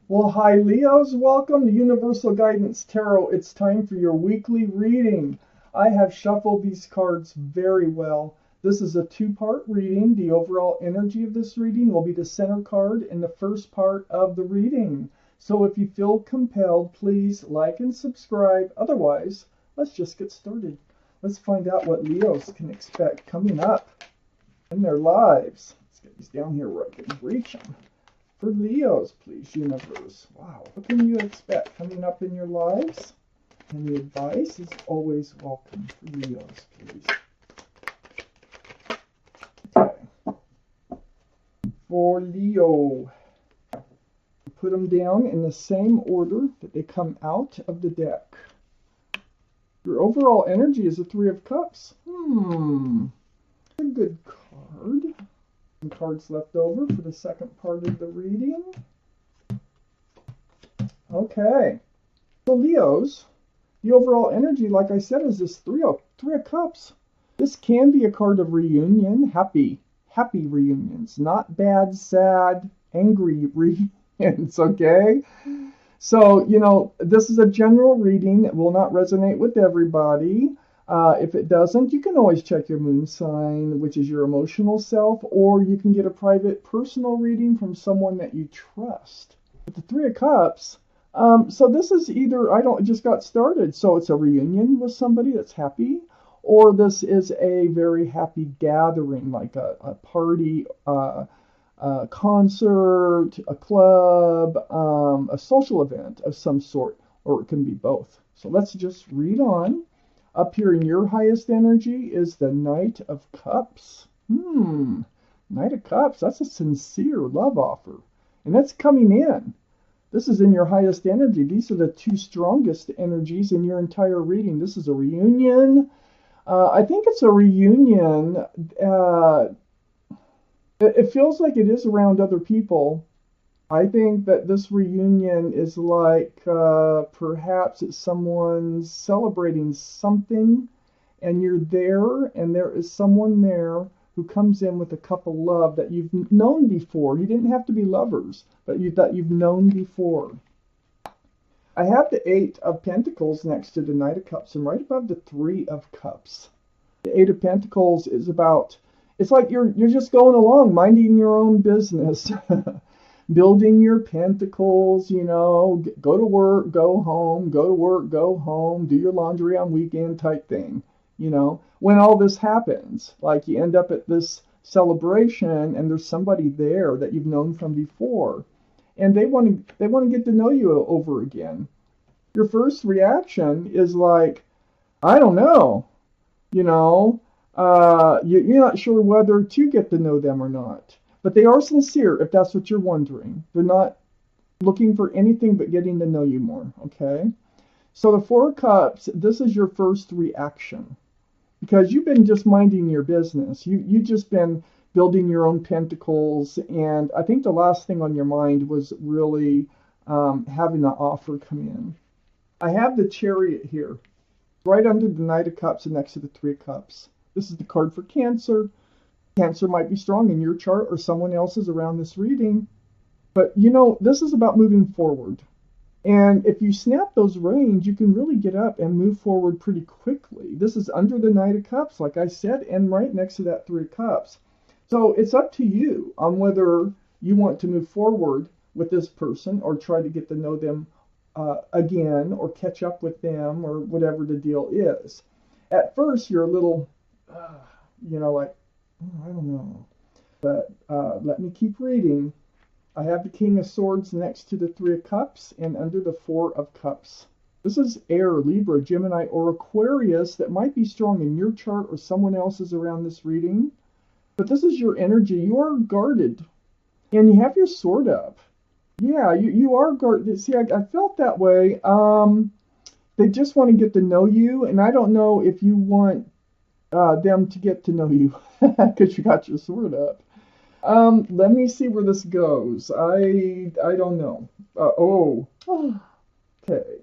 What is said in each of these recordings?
Well, hi, Leos. Welcome to Universal Guidance Tarot. It's time for your weekly reading. I have shuffled these cards very well. This is a two-part reading. The overall energy of this reading will be the center card in the first part of the reading. So if you feel compelled, please like and subscribe. Otherwise, let's just get started. Let's find out what Leos can expect coming up in their lives. Let's get these down here where I can reach them. For Leos, please, universe. Wow, what can you expect coming up in your lives? Any advice is always welcome for Leos, please. Okay. For Leo, put them down in the same order that they come out of the deck. Your overall energy is a Three of Cups. A good card. Some cards left over for the second part of the reading. Okay. So Leos, the overall energy, like I said, is this Three of Cups. This can be a card of reunion, happy reunions, not bad, sad, angry reunions, okay? So, this is a general reading. It will not resonate with everybody. If it doesn't, you can always check your moon sign, which is your emotional self, or you can get a private personal reading from someone that you trust. With the Three of Cups, so this is either, just got started, so it's a reunion with somebody that's happy, or this is a very happy gathering, like a party, a concert, a club, a social event of some sort, or it can be both. So let's just read on. Up here in your highest energy is the Knight of Cups. Knight of Cups, that's a sincere love offer. And that's coming in. This is in your highest energy. These are the two strongest energies in your entire reading. This is a reunion. I think it's a reunion. It feels like it is around other people. I think that this reunion is like perhaps it's someone's celebrating something and you're there and there is someone there who comes in with a cup of love that you've known before. You didn't have to be lovers, but that you've known before. I have the Eight of Pentacles next to the Knight of Cups and right above the Three of Cups. The Eight of Pentacles is about, it's like you're just going along, minding your own business. Building your pentacles, go to work, go home, go to work, go home, do your laundry on weekend type thing. When all this happens, like you end up at this celebration and there's somebody there that you've known from before and they want to get to know you over again. Your first reaction is like, I don't know, you're not sure whether to get to know them or not. But they are sincere, if that's what you're wondering. They're not looking for anything but getting to know you more, okay? So the Four of Cups, this is your first reaction. Because you've been just minding your business. You've just been building your own pentacles. And I think the last thing on your mind was really having an offer come in. I have the Chariot here, right under the Knight of Cups and next to the Three of Cups. This is the card for Cancer. Cancer might be strong in your chart or someone else's around this reading. But, this is about moving forward. And if you snap those reins, you can really get up and move forward pretty quickly. This is under the Knight of Cups, like I said, and right next to that Three of Cups. So it's up to you on whether you want to move forward with this person or try to get to know them again or catch up with them or whatever the deal is. At first, you're a little, like, I don't know. But let me keep reading. I have the King of Swords next to the Three of Cups and under the Four of Cups. This is air, Libra, Gemini, or Aquarius that might be strong in your chart or someone else's around this reading. But this is your energy. You are guarded. And you have your sword up. Yeah, you are guarded. See, I felt that way. They just want to get to know you. And I don't know if you want them to get to know you because you got your sword up. Let me see where this goes. I don't know. Okay.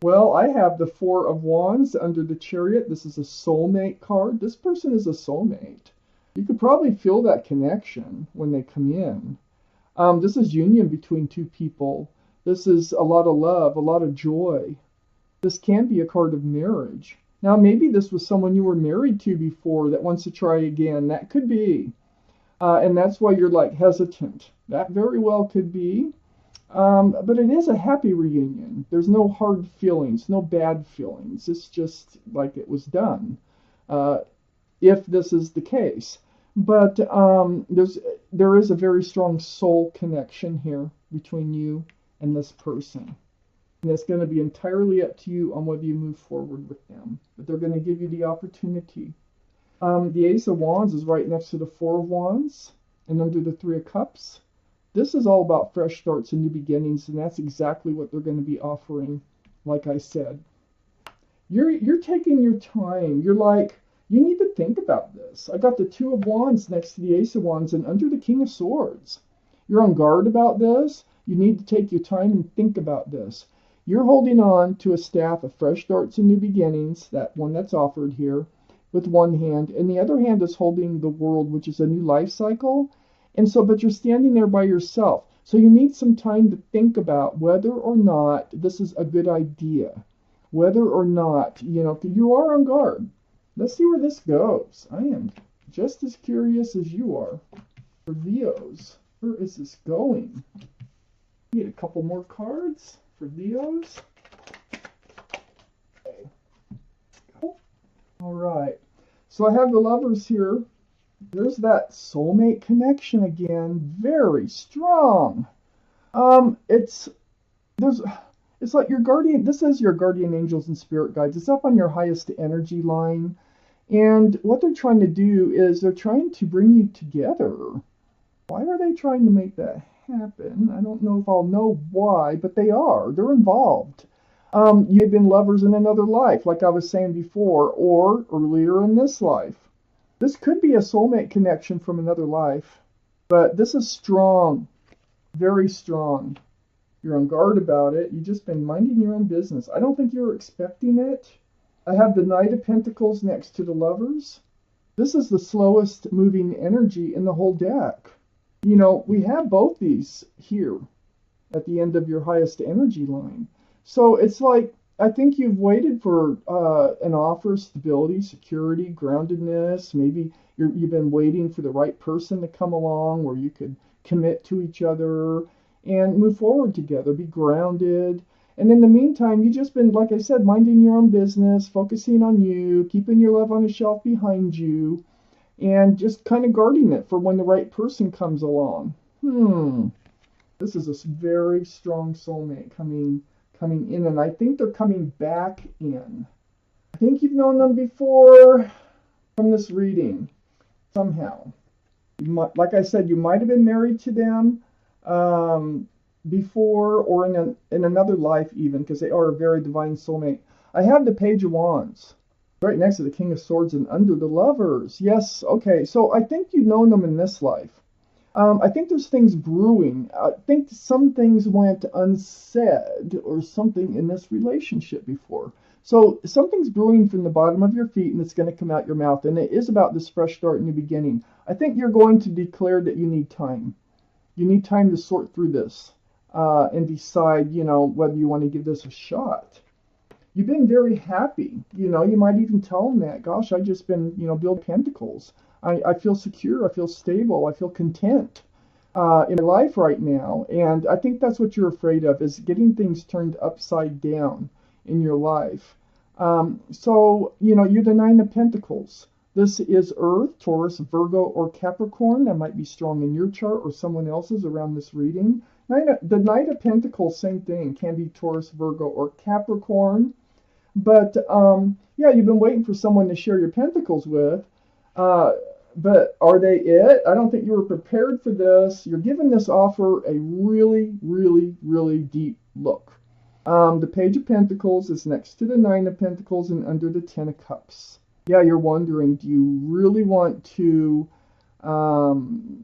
Well, I have the Four of Wands under the Chariot. This is a soulmate card. This person is a soulmate. You could probably feel that connection when they come in. This is union between two people. This is a lot of love, a lot of joy. This can be a card of marriage. Now, maybe this was someone you were married to before that wants to try again. That could be. And that's why you're like hesitant. That very well could be. But it is a happy reunion. There's no hard feelings, no bad feelings. It's just like it was done, if this is the case. But there is a very strong soul connection here between you and this person. And it's going to be entirely up to you on whether you move forward with them. But they're going to give you the opportunity. The Ace of Wands is right next to the Four of Wands and under the Three of Cups. This is all about fresh starts and new beginnings, and that's exactly what they're going to be offering, like I said. You're taking your time. You're like, you need to think about this. I got the Two of Wands next to the Ace of Wands and under the King of Swords. You're on guard about this. You need to take your time and think about this. You're holding on to a staff of fresh starts and new beginnings, that one that's offered here, with one hand, and the other hand is holding the world, which is a new life cycle. And so, but you're standing there by yourself. So you need some time to think about whether or not this is a good idea. Whether or not, you are on guard. Let's see where this goes. I am just as curious as you are. For Leos, where is this going? Need a couple more cards for Leos. Okay. All right. So I have the Lovers here. There's that soulmate connection again. Very strong. It's like your guardian. This is your guardian angels and spirit guides. It's up on your highest energy line. And what they're trying to do is they're trying to bring you together. Why are they trying to make that happen? I don't know if I'll know why, but they are. They're involved. You've been lovers in another life, like I was saying before, or earlier in this life. This could be a soulmate connection from another life, but this is strong, very strong. You're on guard about it. You've just been minding your own business. I don't think you're expecting it. I have the Knight of Pentacles next to the Lovers. This is the slowest moving energy in the whole deck. We have both these here at the end of your highest energy line. So it's like, I think you've waited for an offer, stability, security, groundedness. Maybe you've been waiting for the right person to come along where you could commit to each other and move forward together, be grounded. And in the meantime, you've just been, like I said, minding your own business, focusing on you, keeping your love on a shelf behind you, and just kind of guarding it for when the right person comes along. This is a very strong soulmate coming in, and I think they're coming back in. I think you've known them before from this reading, somehow. Like I said, you might have been married to them before, or in another life even, because they are a very divine soulmate. I have the Page of Wands right next to the King of Swords and under the Lovers. Yes, okay, so I think you've known them in this life. I think there's things brewing. I think some things went unsaid or something in this relationship before. So something's brewing from the bottom of your feet and it's going to come out your mouth. And it is about this fresh start, new beginning. I think you're going to declare that you need time. You need time to sort through this and decide, whether you want to give this a shot. You've been very happy. You might even tell them that, gosh, I've just been, building pentacles. I feel secure, I feel stable, I feel content in my life right now. And I think that's what you're afraid of, is getting things turned upside down in your life. So, you're the Nine of Pentacles. This is Earth, Taurus, Virgo, or Capricorn. That might be strong in your chart or someone else's around this reading. The Knight of Pentacles, same thing, can be Taurus, Virgo, or Capricorn. But, yeah, you've been waiting for someone to share your pentacles with. But are they it? I don't think you were prepared for this. You're giving this offer a really, really, really deep look. The Page of Pentacles is next to the Nine of Pentacles and under the Ten of Cups. Yeah, you're wondering, do you really want to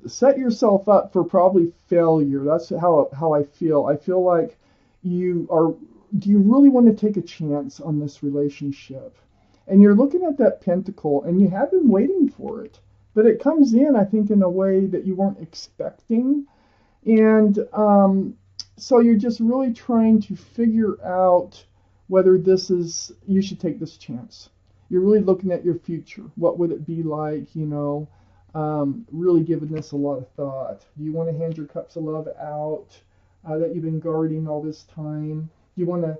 set yourself up for probably failure? That's how I feel. I feel like do you really want to take a chance on this relationship? And you're looking at that pentacle, and you have been waiting for it. But it comes in, I think, in a way that you weren't expecting. And so you're just really trying to figure out whether this is, you should take this chance. You're really looking at your future. What would it be like, you know, really giving this a lot of thought. Do you want to hand your cups of love out that you've been guarding all this time? Do you want to,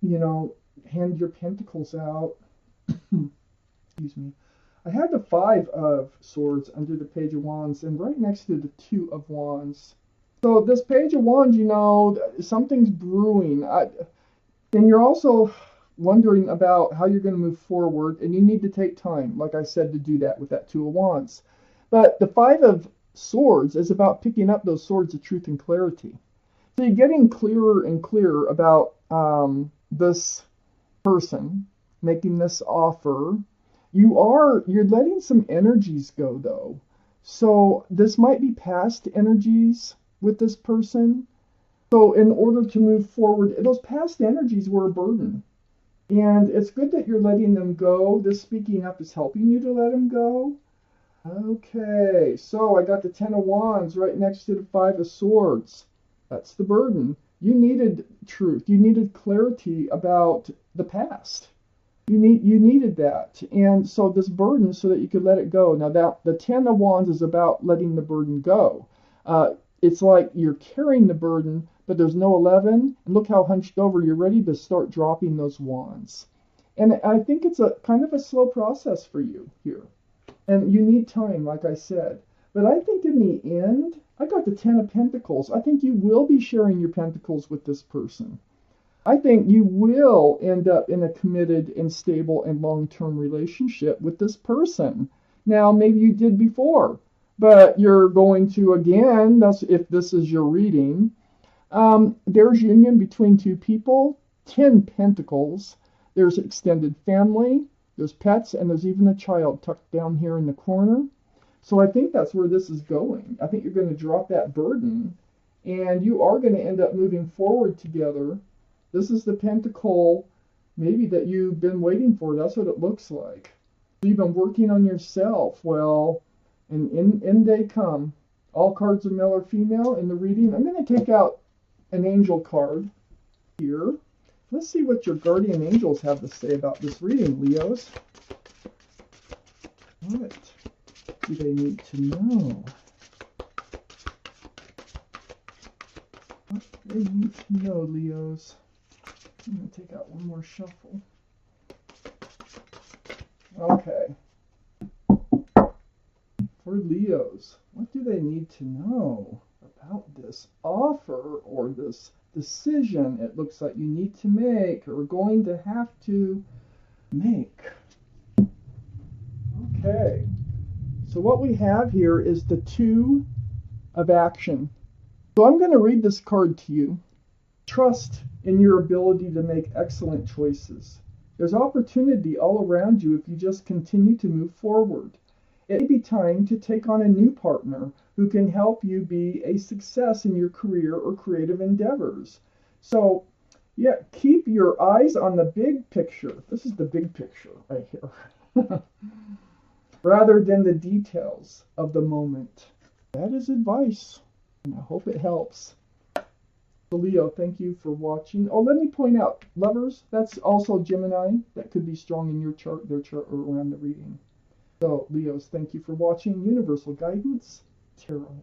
you know, hand your pentacles out? Excuse me. I had the Five of Swords under the Page of Wands and right next to the Two of Wands. So this Page of Wands, you know, something's brewing. And you're also wondering about how you're going to move forward, and you need to take time, like I said, to do that with that Two of Wands. But the Five of Swords is about picking up those swords of truth and clarity. So you're getting clearer and clearer about this person, making this offer. You're letting some energies go, though. So this might be past energies with this person. So in order to move forward, those past energies were a burden. And it's good that you're letting them go. This speaking up is helping you to let them go. Okay, so I got the Ten of Wands right next to the Five of Swords. That's the burden. You needed truth. You needed clarity about the past. You needed that. And so this burden so that you could let it go. Now that the Ten of Wands is about letting the burden go. It's like you're carrying the burden, but there's no 11. And look how hunched over. You're ready to start dropping those wands. And I think it's a kind of a slow process for you here. And you need time, like I said. But I think in the end, I got the Ten of Pentacles. I think you will be sharing your pentacles with this person. I think you will end up in a committed and stable and long-term relationship with this person. Now, maybe you did before, but you're going to, again, that's if this is your reading. There's union between two people, 10 pentacles. There's extended family, there's pets, and there's even a child tucked down here in the corner. So I think that's where this is going. I think you're going to drop that burden, and you are going to end up moving forward together. This is the pentacle maybe that you've been waiting for. That's what it looks like. You've been working on yourself. Well, and in they come. All cards are male or female in the reading. I'm going to take out an angel card here. Let's see what your guardian angels have to say about this reading, Leos. What do they need to know? What do they need to know, Leos? I'm going to take out one more shuffle. Okay. For Leos, what do they need to know about this offer or this decision it looks like you need to make or going to have to make? Okay. So what we have here is the Two of Action. So I'm going to read this card to you. Trust in your ability to make excellent choices. There's opportunity all around you if you just continue to move forward. It may be time to take on a new partner who can help you be a success in your career or creative endeavors. So, yeah, keep your eyes on the big picture. This is the big picture right here. Rather than the details of the moment. That is advice, and I hope it helps. So Leo, thank you for watching. Oh, let me point out, lovers, that's also Gemini. That could be strong in your chart, their chart, or around the reading. So, Leos, thank you for watching. Universal Guidance Tarot.